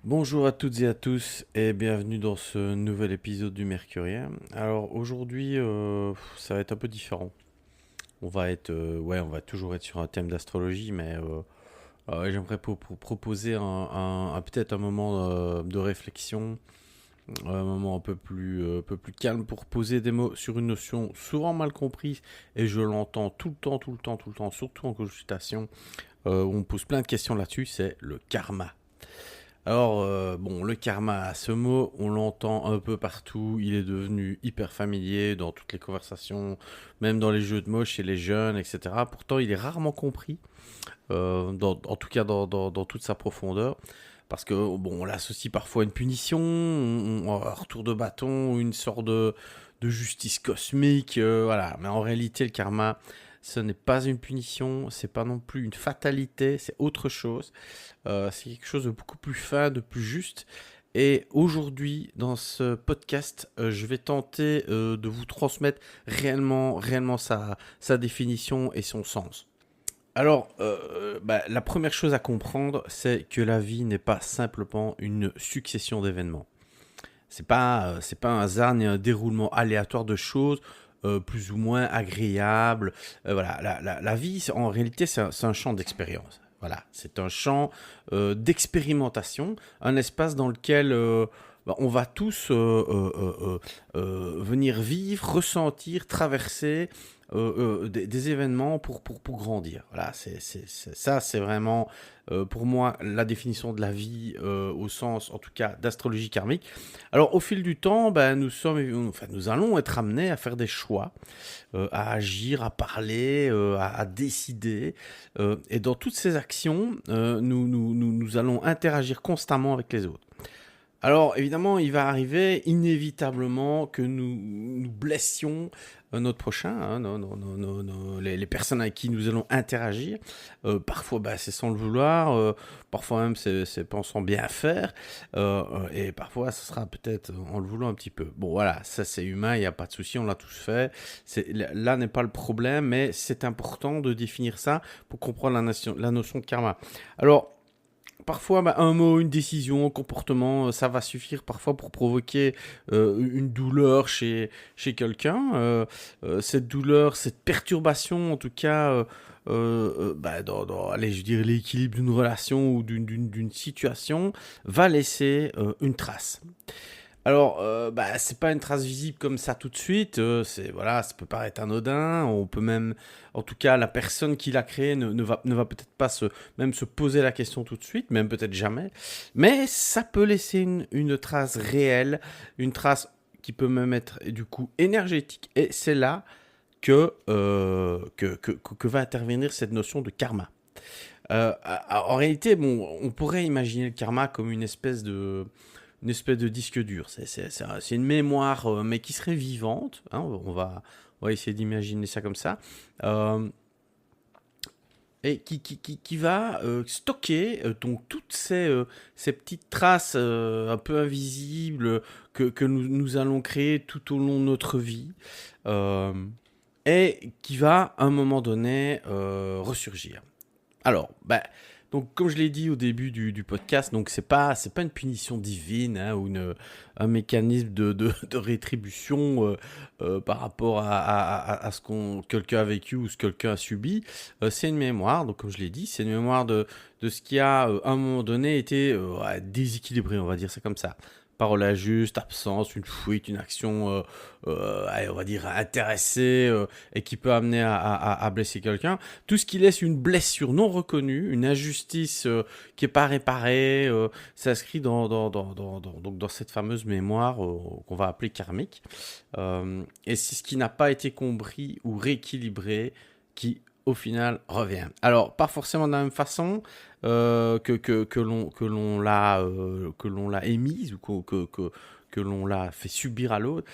Bonjour à toutes et à tous et bienvenue dans ce nouvel épisode du Mercurien. Alors aujourd'hui, ça va être un peu différent. On va toujours être sur un thème d'astrologie, mais j'aimerais proposer peut-être un moment de réflexion, un moment un peu plus calme pour poser des mots sur une notion souvent mal comprise et je l'entends tout le temps, surtout en consultation, où on me pose plein de questions là-dessus, c'est le karma. Alors, le karma, ce mot, on l'entend un peu partout. Il est devenu hyper familier dans toutes les conversations, même dans les jeux de mots chez les jeunes, etc. Pourtant, il est rarement compris, en tout cas dans toute sa profondeur. Parce que, on l'associe parfois à une punition, un retour de bâton, une sorte de justice cosmique, voilà. Mais en réalité, le karma, ce n'est pas une punition, c'est pas non plus une fatalité, c'est autre chose. C'est quelque chose de beaucoup plus fin, de plus juste. Et aujourd'hui, dans ce podcast, je vais tenter de vous transmettre réellement sa définition et son sens. Alors, la première chose à comprendre, c'est que la vie n'est pas simplement une succession d'événements. C'est pas un hasard ni un déroulement aléatoire de choses plus ou moins agréables. Voilà, la vie, en réalité, c'est un champ d'expérience. Voilà, c'est un champ d'expérimentation, un espace dans lequel on va tous venir vivre, ressentir, traverser des événements pour grandir. Voilà, ça, c'est vraiment pour moi la définition de la vie au sens, en tout cas, d'astrologie karmique. Alors, au fil du temps, nous allons être amenés à faire des choix, à agir, à parler, à décider. Et dans toutes ces actions, nous allons interagir constamment avec les autres. Alors, évidemment, il va arriver inévitablement que nous blessions notre prochain, hein, les personnes avec qui nous allons interagir. Parfois, c'est sans le vouloir, parfois même c'est pensant bien faire, et parfois, ce sera peut-être en le voulant un petit peu. Bon, voilà, ça c'est humain, il n'y a pas de souci, on l'a tous fait. Là n'est pas le problème, mais c'est important de définir ça pour comprendre la notion de karma. Alors, parfois, un mot, une décision, un comportement, ça va suffire parfois pour provoquer une douleur chez quelqu'un. Cette douleur, cette perturbation, en tout cas, allez, je dirais l'équilibre d'une relation ou d'une situation, va laisser une trace. Alors, c'est pas une trace visible comme ça tout de suite. Ça peut paraître anodin. On peut même, en tout cas, la personne qui l'a créé ne va peut-être pas même se poser la question tout de suite, même peut-être jamais. Mais ça peut laisser une trace réelle, une trace qui peut même être du coup énergétique. Et c'est là que va intervenir cette notion de karma. En réalité, on pourrait imaginer le karma comme une espèce de disque dur. C'est une mémoire, mais qui serait vivante, hein, on va essayer d'imaginer ça comme ça. Euh, et qui va stocker donc toutes ces petites traces un peu invisibles que nous allons créer tout au long de notre vie. Euh, et qui va à un moment donné ressurgir. Alors, donc comme je l'ai dit au début du podcast, donc c'est pas une punition divine, hein, ou un mécanisme de rétribution par rapport à ce qu'on quelqu'un a vécu ou ce que quelqu'un a subi. C'est une mémoire, donc comme je l'ai dit, c'est une mémoire de ce qui a à un moment donné été déséquilibré, on va dire ça comme ça. Parole injuste, absence, une fuite, une action, allez, on va dire intéressée, et qui peut amener à blesser quelqu'un. Tout ce qui laisse une blessure non reconnue, une injustice qui n'est pas réparée, s'inscrit donc dans cette fameuse mémoire qu'on va appeler karmique. Et c'est ce qui n'a pas été compris ou rééquilibré qui, au final, revient. Alors, pas forcément de la même façon que l'on l'a émise ou que l'on l'a fait subir à l'autre,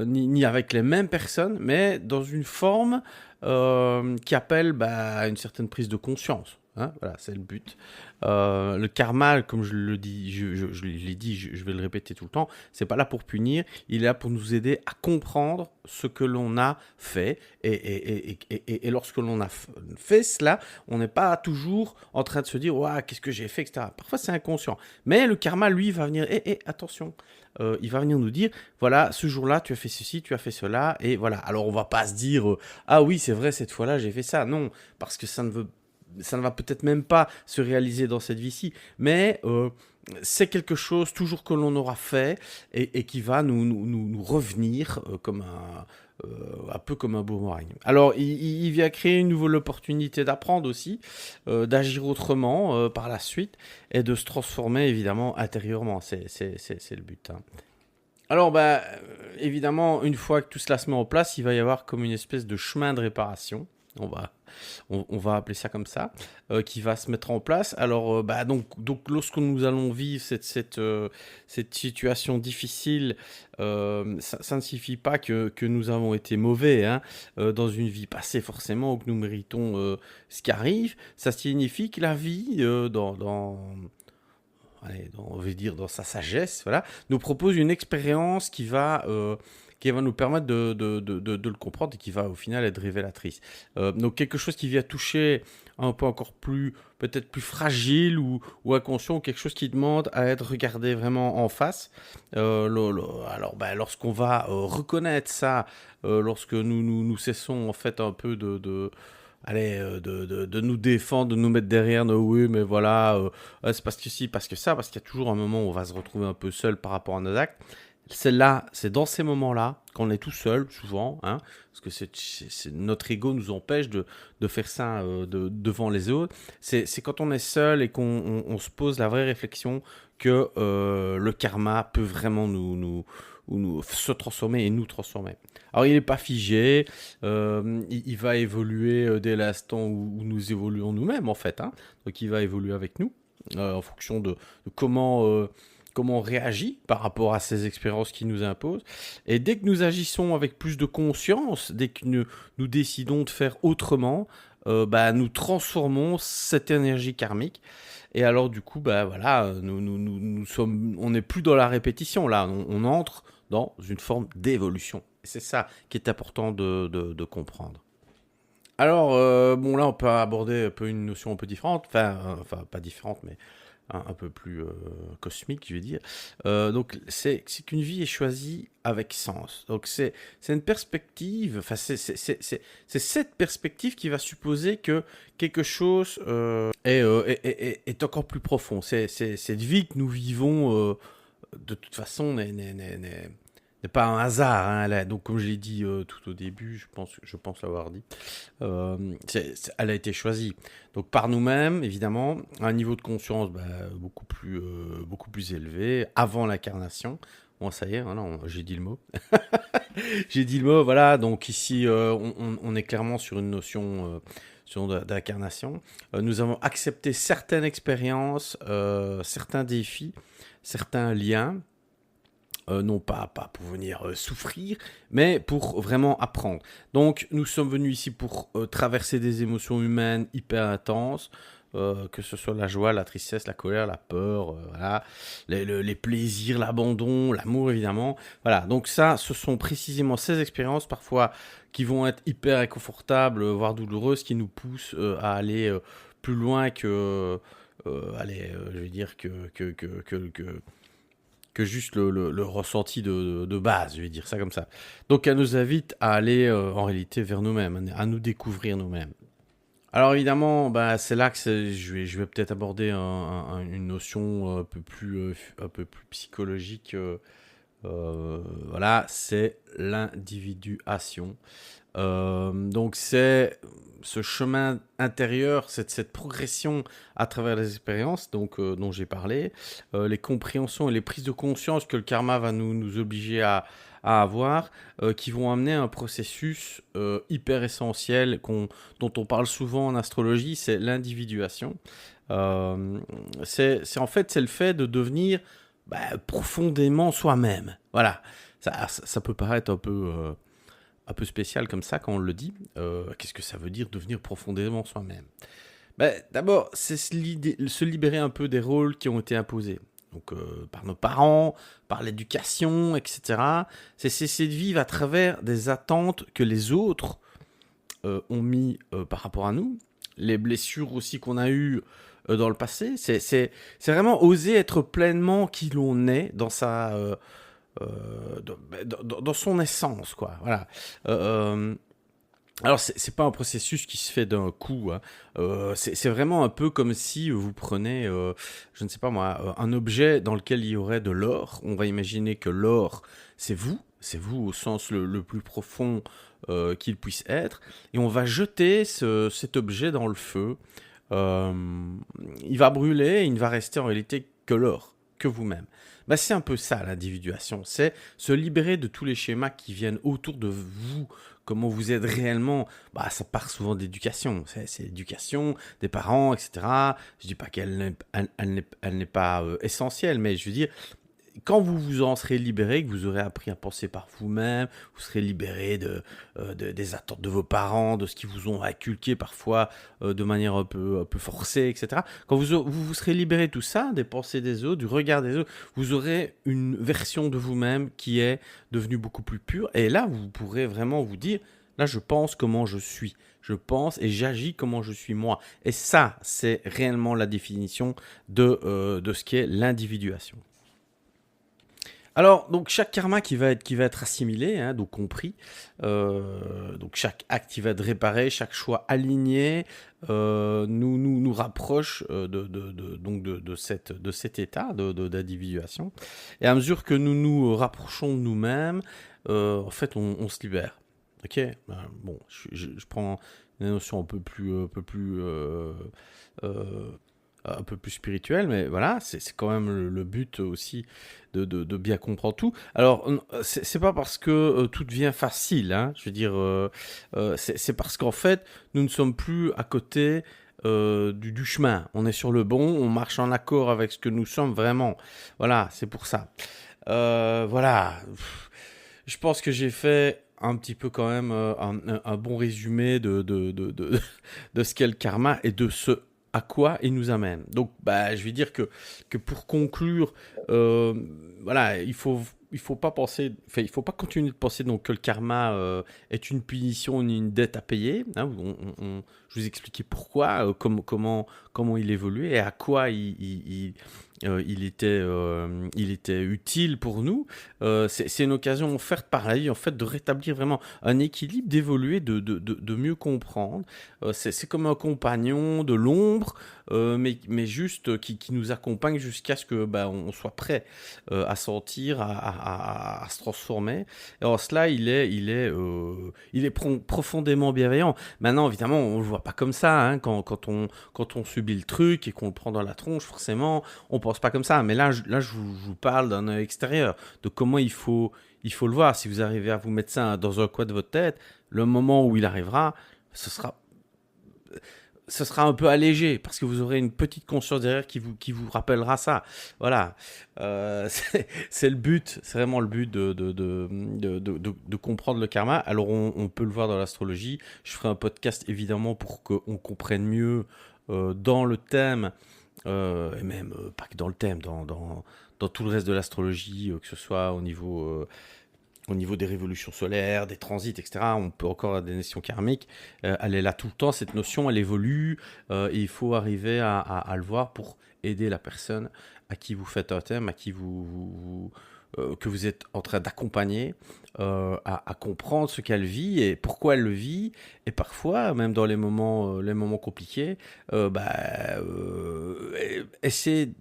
ni avec les mêmes personnes, mais dans une forme qui appelle une certaine prise de conscience. hein, voilà, c'est le but. Le karma, comme je le dis, je l'ai dit, je vais le répéter tout le temps, c'est pas là pour punir, il est là pour nous aider à comprendre ce que l'on a fait. Et lorsque l'on a fait cela, on n'est pas toujours en train de se dire, ouah, qu'est-ce que j'ai fait, etc. Parfois, c'est inconscient. Mais le karma, lui, va venir, attention, il va venir nous dire, voilà, ce jour-là, tu as fait ceci, tu as fait cela, et voilà. Alors, on va pas se dire, ah oui, c'est vrai, cette fois-là, j'ai fait ça. Non, parce que ça ne va peut-être même pas se réaliser dans cette vie-ci, mais c'est quelque chose toujours que l'on aura fait et qui va nous revenir comme un peu comme un boomerang. Alors, il vient créer une nouvelle opportunité d'apprendre aussi, d'agir autrement par la suite et de se transformer évidemment intérieurement. C'est le but, hein. Alors, bah, évidemment, une fois que tout cela se met en place, il va y avoir comme une espèce de chemin de réparation. On va, on va appeler ça comme ça, qui va se mettre en place. Alors, bah, donc, lorsque nous allons vivre cette situation difficile, ça ne signifie pas que nous avons été mauvais, hein, dans une vie passée forcément, ou que nous méritons ce qui arrive. Ça signifie que la vie, allez, on veut dire dans sa sagesse, voilà, nous propose une expérience qui va nous permettre de le comprendre et qui va au final être révélatrice. Donc quelque chose qui vient toucher un peu encore plus, peut-être plus fragile ou inconscient, ou quelque chose qui demande à être regardé vraiment en face. Alors, ben, lorsqu'on va reconnaître ça, lorsque nous cessons en fait un peu allez, de nous défendre, de nous mettre derrière nos oui, mais voilà, c'est parce que si, parce que ça, parce qu'il y a toujours un moment où on va se retrouver un peu seul par rapport à nos actes. C'est là, c'est dans ces moments-là qu'on est tout seul, souvent, hein, parce que notre ego nous empêche de faire ça devant les autres. C'est quand on est seul et qu'on se pose la vraie réflexion que le karma peut vraiment se transformer et nous transformer. Alors il n'est pas figé, il va évoluer dès l'instant où nous évoluons nous-mêmes en fait, hein. Donc il va évoluer avec nous en fonction de comment on réagit par rapport à ces expériences qui nous imposent. Et dès que nous agissons avec plus de conscience, dès que nous décidons de faire autrement, bah, nous transformons cette énergie karmique. Et alors du coup, bah, voilà, on n'est plus dans la répétition, là, on entre dans une forme d'évolution. Et c'est ça qui est important de comprendre. Alors, bon, là, on peut aborder un peu une notion un peu différente, enfin pas différente, mais un peu plus cosmique, je vais dire. Donc, c'est qu'une vie est choisie avec sens. Donc, c'est une perspective, enfin, c'est cette perspective qui va supposer que quelque chose est encore plus profond. C'est cette vie que nous vivons, de toute façon, n'est pas un hasard, hein. Donc, comme je l'ai dit tout au début, je pense l'avoir dit, elle a été choisie. Donc, par nous-mêmes, évidemment, à un niveau de conscience beaucoup plus élevé, avant l'incarnation. Bon, ça y est, voilà, j'ai dit le mot. J'ai dit le mot, voilà. Donc, ici, on est clairement sur une notion d'incarnation. Nous avons accepté certaines expériences, certains défis, certains liens. Non pas pour venir souffrir, mais pour vraiment apprendre. Donc nous sommes venus ici pour traverser des émotions humaines hyper intenses, que ce soit la joie, la tristesse, la colère, la peur, voilà, les plaisirs, l'abandon, l'amour évidemment. Voilà, donc ça, ce sont précisément ces expériences parfois qui vont être hyper inconfortables, voire douloureuses, qui nous poussent à aller plus loin je vais dire que juste le ressenti de base, je vais dire ça comme ça. Donc elle nous invite à aller en réalité vers nous-mêmes, à nous découvrir nous-mêmes. Alors évidemment, bah, c'est là que je vais peut-être aborder une notion un peu plus psychologique. Voilà, c'est l'individuation. Donc c'est ce chemin intérieur, cette progression à travers les expériences dont j'ai parlé, les compréhensions et les prises de conscience que le karma va nous obliger à avoir, qui vont amener un processus hyper essentiel dont on parle souvent en astrologie, c'est l'individuation. C'est en fait c'est le fait de devenir profondément soi-même. Voilà, ça peut paraître un peu spécial comme ça quand on le dit. Qu'est-ce que ça veut dire devenir profondément soi-même ? D'abord, c'est se libérer un peu des rôles qui ont été imposés. Donc, par nos parents, par l'éducation, etc. C'est cesser de vivre à travers des attentes que les autres ont mis par rapport à nous. Les blessures aussi qu'on a eues dans le passé. C'est vraiment oser être pleinement qui l'on est dans sa... dans son essence, quoi. Voilà. Alors, c'est pas un processus qui se fait d'un coup, hein. C'est vraiment un peu comme si vous prenez, je ne sais pas moi, un objet dans lequel il y aurait de l'or. On va imaginer que l'or, c'est vous au sens le plus profond qu'il puisse être, et on va jeter cet objet dans le feu. Euh, il va brûler, et il ne va rester en réalité que l'or, que vous-même. C'est un peu ça l'individuation, c'est se libérer de tous les schémas qui viennent autour de vous, comment vous êtes réellement. Ça part souvent d'éducation, c'est l'éducation des parents, etc. Je dis pas elle n'est pas essentielle, mais je veux dire, quand vous vous en serez libéré, que vous aurez appris à penser par vous-même, vous serez libéré des attentes de vos parents, de ce qu'ils vous ont inculqué parfois de manière un peu forcée, etc. Quand vous serez libéré de tout ça, des pensées des autres, du regard des autres, vous aurez une version de vous-même qui est devenue beaucoup plus pure. Et là, vous pourrez vraiment vous dire, là, je pense comment je suis. Je pense et j'agis comment je suis moi. Et ça, c'est réellement la définition de ce qu'est l'individuation. Alors, donc chaque karma qui va être assimilé, hein, donc compris, donc chaque acte qui va être réparé, chaque choix aligné, nous rapproche donc de cet état d'individuation. Et à mesure que nous nous rapprochons de nous-mêmes, en fait, on se libère. Ok. Bon, je prends une notion euh, un peu plus spirituel, mais voilà, c'est quand même le but aussi de bien comprendre tout. Alors, c'est pas parce que tout devient facile, hein, je veux dire, c'est parce qu'en fait, nous ne sommes plus à côté du chemin. On est sur le bon, on marche en accord avec ce que nous sommes vraiment. Voilà, c'est pour ça. Voilà. Je pense que j'ai fait un petit peu quand même un bon résumé de ce qu'est le karma et de ce à quoi il nous amène. Donc, je vais dire que pour conclure, euh, voilà, il faut pas penser, enfin, il faut pas continuer de penser donc que le karma est une punition ni une dette à payer. Hein. Je vous expliquais pourquoi, comment il évoluait et à quoi il était utile pour nous. C'est une occasion offerte par la vie en fait de rétablir vraiment un équilibre, d'évoluer, de mieux comprendre. C'est comme un compagnon de l'ombre, mais juste qui nous accompagne jusqu'à ce que on soit prêt à sentir, à se transformer. Et en cela, il est profondément bienveillant. Maintenant, évidemment, on le voit pas comme ça, hein, quand on subit le truc et qu'on le prend dans la tronche, forcément, on pense pas comme ça. Mais là, je vous parle d'un œil extérieur, de comment il faut le voir. Si vous arrivez à vous mettre ça dans un coin de votre tête, le moment où il arrivera, ce sera un peu allégé parce que vous aurez une petite conscience derrière qui vous rappellera ça. Voilà. C'est le but, c'est vraiment le but de comprendre le karma. Alors on peut le voir dans l'astrologie. Je ferai un podcast évidemment pour qu'on comprenne mieux dans le thème, et même pas que dans le thème, dans tout le reste de l'astrologie, que ce soit au niveau des révolutions solaires, des transits, etc. On peut encore avoir des notions karmiques. Elle est là tout le temps, cette notion, elle évolue, et il faut arriver à le voir pour aider la personne à qui vous faites un thème, à qui que vous êtes en train d'accompagner, à comprendre ce qu'elle vit et pourquoi elle le vit. Et parfois, même dans les moments compliqués, essayer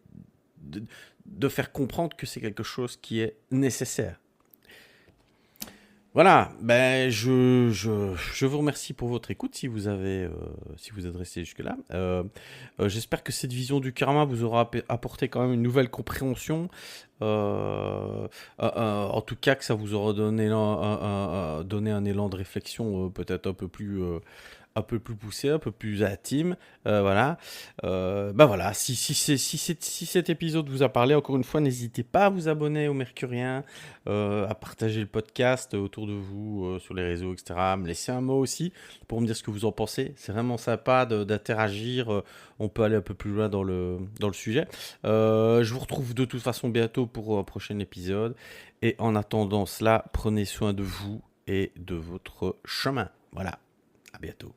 de faire comprendre que c'est quelque chose qui est nécessaire. Voilà, je vous remercie pour votre écoute si vous êtes resté jusque-là. J'espère que cette vision du karma vous aura apporté quand même une nouvelle compréhension. En tout cas, que ça vous aura donné donné un élan de réflexion peut-être un peu plus poussé, un peu plus intime. Voilà. Bah voilà, si cet épisode vous a parlé, encore une fois, n'hésitez pas à vous abonner au Mercurien, à partager le podcast autour de vous, sur les réseaux, etc. À me laisser un mot aussi pour me dire ce que vous en pensez. C'est vraiment sympa d'interagir. On peut aller un peu plus loin dans le sujet. Je vous retrouve de toute façon bientôt pour un prochain épisode. Et en attendant cela, prenez soin de vous et de votre chemin. Voilà, à bientôt.